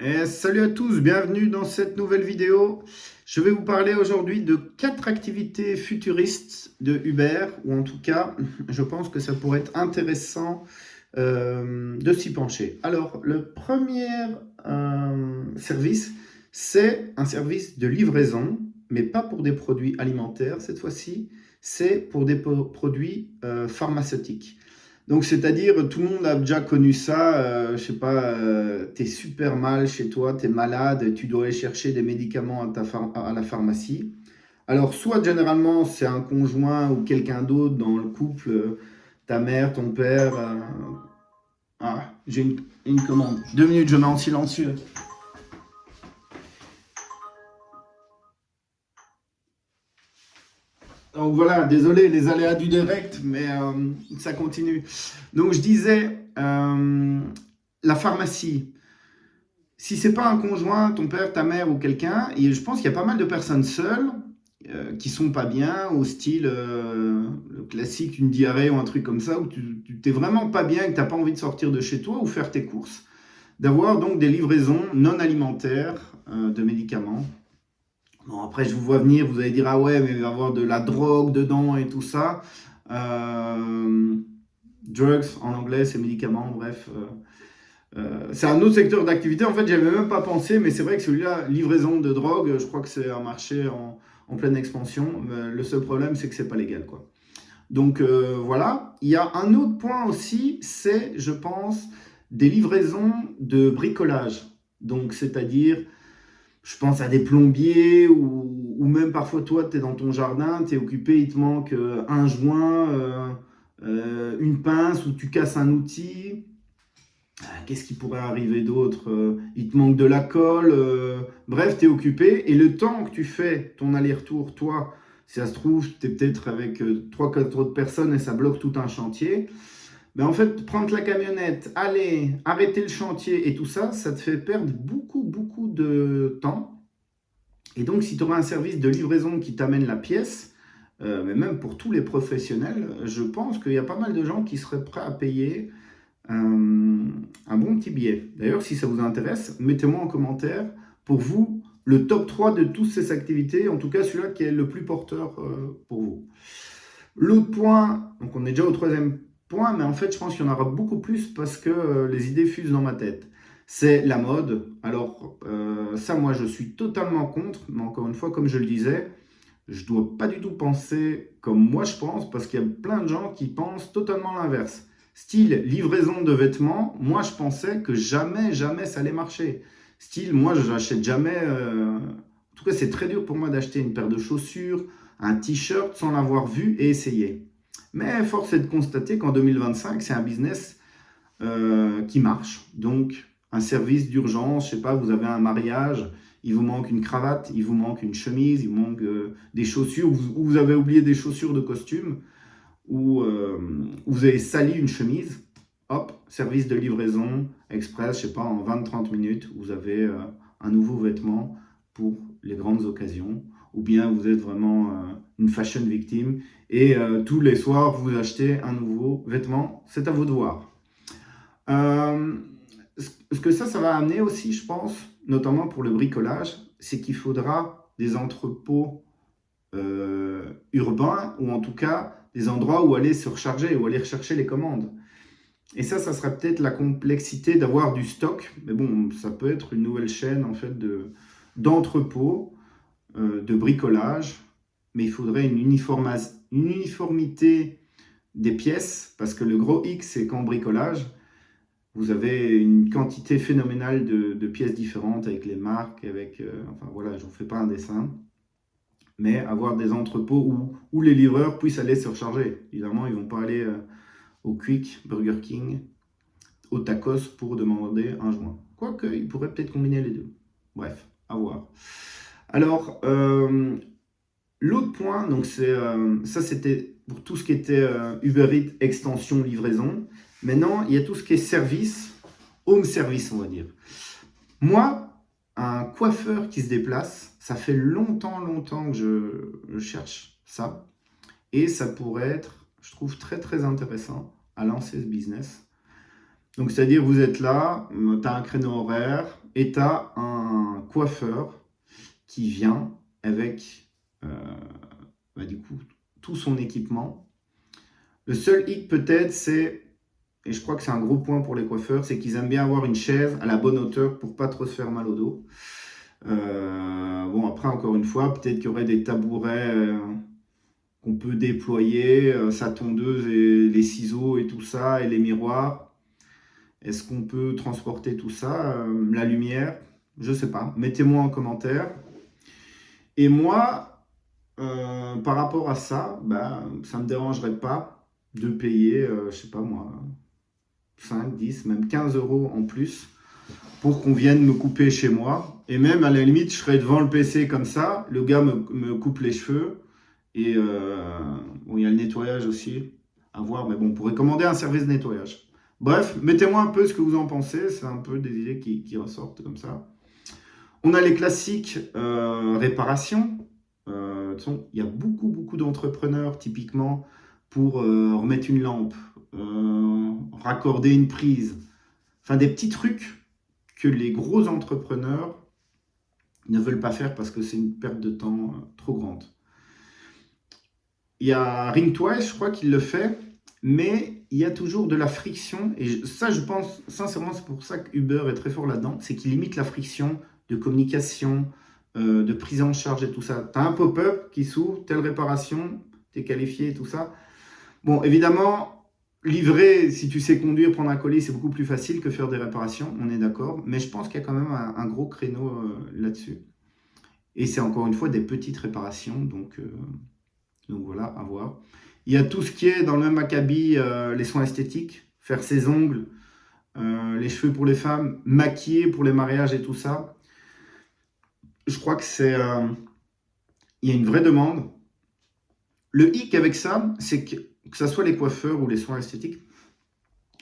Et salut à tous, bienvenue dans cette nouvelle vidéo. Je vais vous parler aujourd'hui de 4 activités futuristes de Uber, ou en tout cas, je pense que ça pourrait être intéressant de s'y pencher. Alors, le premier service, c'est un service de livraison, mais pas pour des produits alimentaires cette fois-ci, c'est pour des produits pharmaceutiques. Donc, c'est-à-dire, tout le monde a déjà connu ça, je sais pas, t'es super mal chez toi, t'es malade, tu dois aller chercher des médicaments à la pharmacie. Alors, soit généralement, c'est un conjoint ou quelqu'un d'autre dans le couple, ta mère, ton père. Ah, j'ai une commande. 2 minutes, je mets en silencieux. Donc voilà, désolé, les aléas du direct, mais ça continue. Donc, je disais, la pharmacie. Si c'est pas un conjoint, ton père, ta mère ou quelqu'un, et je pense qu'il y a pas mal de personnes seules qui sont pas bien, au style le classique, une diarrhée ou un truc comme ça, où tu t'es vraiment pas bien et que t'as pas envie de sortir de chez toi ou faire tes courses, d'avoir donc des livraisons non alimentaires de médicaments. Bon, après, je vous vois venir, vous allez dire, ah ouais, mais il va y avoir de la drogue dedans et tout ça. Euh, drugs en anglais, c'est médicaments, bref. C'est un autre secteur d'activité. En fait, j'avais même pas pensé, mais c'est vrai que celui-là, livraison de drogue, je crois que c'est un marché en pleine expansion. Mais le seul problème, c'est que c'est pas légal, quoi. Donc voilà. Il y a un autre point aussi, c'est, je pense, des livraisons de bricolage. Donc, c'est-à-dire, je pense à des plombiers ou même parfois toi, tu es dans ton jardin, tu es occupé, il te manque un joint, une pince ou tu casses un outil. Qu'est-ce qui pourrait arriver d'autre? Il te manque de la colle. Bref, tu es occupé. Et le temps que tu fais ton aller-retour, toi, si ça se trouve, tu es peut-être avec 3-4 autres personnes et ça bloque tout un chantier. Mais en fait, prendre la camionnette, aller, arrêter le chantier et tout ça, ça te fait perdre beaucoup, beaucoup de temps. Et donc, si tu auras un service de livraison qui t'amène la pièce, mais même pour tous les professionnels, je pense qu'il y a pas mal de gens qui seraient prêts à payer un bon petit billet. D'ailleurs, si ça vous intéresse, mettez-moi en commentaire pour vous le top 3 de toutes ces activités, en tout cas celui-là qui est le plus porteur pour vous. L'autre point, donc on est déjà au troisième point, mais en fait je pense qu'il y en aura beaucoup plus parce que les idées fusent dans ma tête. C'est la mode. Alors ça, moi je suis totalement contre, mais encore une fois, comme je le disais, je ne dois pas du tout penser comme moi je pense, parce qu'il y a plein de gens qui pensent totalement l'inverse. Style livraison de vêtements, moi je pensais que jamais, jamais ça allait marcher. Style, moi je n'achète jamais. En tout cas, c'est très dur pour moi d'acheter une paire de chaussures, un t-shirt sans l'avoir vu et essayé. Mais force est de constater qu'en 2025, c'est un business qui marche. Donc, un service d'urgence, je sais pas, vous avez un mariage, il vous manque une cravate, il vous manque une chemise, il vous manque des chaussures, ou vous avez oublié des chaussures de costume, ou vous avez sali une chemise, hop, service de livraison express, je sais pas, en 20-30 minutes, vous avez un nouveau vêtement pour les grandes occasions, ou bien vous êtes vraiment une fashion victime, et tous les soirs, vous achetez un nouveau vêtement, c'est à vous de voir. Euh, ce que ça va amener aussi, je pense, notamment pour le bricolage, c'est qu'il faudra des entrepôts urbains, ou en tout cas des endroits où aller se recharger, où aller rechercher les commandes. Et ça sera peut-être la complexité d'avoir du stock, mais bon, ça peut être une nouvelle chaîne en fait d'entrepôts, de bricolage, mais il faudrait une uniformité des pièces, parce que le gros X, c'est qu'en bricolage, vous avez une quantité phénoménale de pièces différentes avec les marques, avec, enfin voilà, je ne fais pas un dessin, mais avoir des entrepôts où les livreurs puissent aller se recharger. Évidemment, ils ne vont pas aller au Quick, Burger King, au Tacos pour demander un joint. Quoique, ils pourraient peut-être combiner les deux. Bref, à voir. Alors, l'autre point, donc c'est ça c'était pour tout ce qui était Uber Eats, extension, livraison. Maintenant, il y a tout ce qui est service, home service, on va dire. Moi, un coiffeur qui se déplace, ça fait longtemps, longtemps que je cherche ça. Et ça pourrait être, je trouve, très, très intéressant à lancer ce business. Donc, c'est-à-dire, vous êtes là, tu as un créneau horaire et tu as un coiffeur qui vient avec, du coup, tout son équipement. Le seul hic peut-être, c'est, et je crois que c'est un gros point pour les coiffeurs, c'est qu'ils aiment bien avoir une chaise à la bonne hauteur pour pas trop se faire mal au dos. Bon, après, encore une fois, peut-être qu'il y aurait des tabourets qu'on peut déployer, sa tondeuse et les ciseaux et tout ça, et les miroirs. Est-ce qu'on peut transporter tout ça, la lumière? Je sais pas. Mettez-moi en commentaire. Et moi, par rapport à ça, ça ne me dérangerait pas de payer, je sais pas moi, 5, 10, même 15 euros en plus pour qu'on vienne me couper chez moi. Et même à la limite, je serais devant le PC comme ça, le gars me coupe les cheveux. Et bon, il y a le nettoyage aussi à voir, mais bon, on pourrait commander un service de nettoyage. Bref, mettez-moi un peu ce que vous en pensez, c'est un peu des idées qui ressortent comme ça. On a les classiques réparations. Il y a beaucoup d'entrepreneurs, typiquement, pour remettre une lampe, raccorder une prise. Enfin, des petits trucs que les gros entrepreneurs ne veulent pas faire parce que c'est une perte de temps trop grande. Il y a Ringtwise, je crois qu'il le fait, mais il y a toujours de la friction. Et ça, je pense, sincèrement, c'est pour ça que Uber est très fort là-dedans, c'est qu'il limite la friction de communication, de prise en charge et tout ça. Tu as un pop-up qui s'ouvre, telle réparation, tu es qualifié et tout ça. Bon, évidemment, livrer, si tu sais conduire, prendre un colis, c'est beaucoup plus facile que faire des réparations, on est d'accord. Mais je pense qu'il y a quand même un gros créneau là-dessus. Et c'est encore une fois des petites réparations, donc voilà, à voir. Il y a tout ce qui est dans le même acabit, les soins esthétiques, faire ses ongles, les cheveux pour les femmes, maquiller pour les mariages et tout ça. Je crois que il y a une vraie demande. Le hic avec ça, c'est que ce soit les coiffeurs ou les soins esthétiques,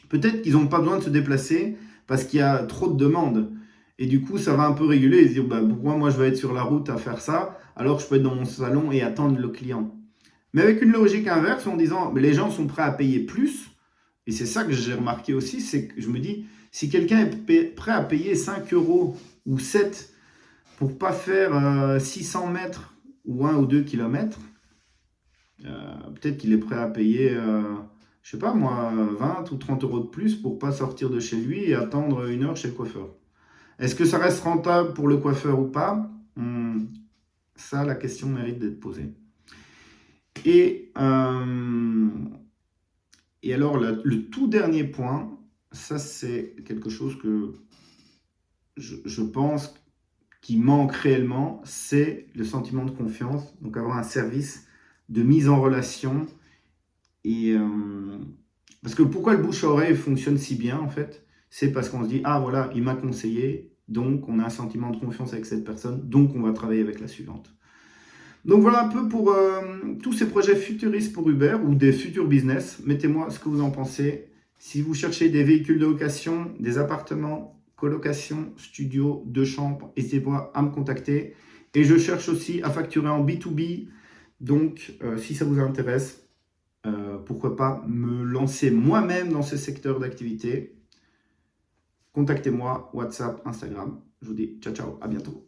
peut-être qu'ils n'ont pas besoin de se déplacer parce qu'il y a trop de demandes. Et du coup, ça va un peu réguler et se dire, pourquoi moi je vais être sur la route à faire ça, alors je peux être dans mon salon et attendre le client. Mais avec une logique inverse, en disant, les gens sont prêts à payer plus, et c'est ça que j'ai remarqué aussi, c'est que je me dis, si quelqu'un est prêt à payer 5 euros ou 7 pour pas faire 600 mètres ou 1 ou 2 kilomètres, peut-être qu'il est prêt à payer, je sais pas moi, 20 ou 30 euros de plus pour pas sortir de chez lui et attendre 1 heure chez le coiffeur. Est-ce que ça reste rentable pour le coiffeur ou pas? Ça, la question mérite d'être posée. Et alors, le tout dernier point, ça c'est quelque chose que je pense qui manque réellement, c'est le sentiment de confiance. Donc avoir un service de mise en relation. Et parce que pourquoi le bouche à oreille fonctionne si bien en fait, c'est parce qu'on se dit, ah voilà, il m'a conseillé, donc on a un sentiment de confiance avec cette personne, donc on va travailler avec la suivante. Donc voilà un peu pour tous ces projets futuristes pour Uber ou des futurs business. Mettez-moi ce que vous en pensez. Si vous cherchez des véhicules de location, des appartements, colocation, studio, 2 chambres, n'hésitez pas à me contacter. Et je cherche aussi à facturer en B2B. Donc si ça vous intéresse, pourquoi pas me lancer moi-même dans ce secteur d'activité. Contactez-moi, WhatsApp, Instagram. Je vous dis ciao, ciao, à bientôt.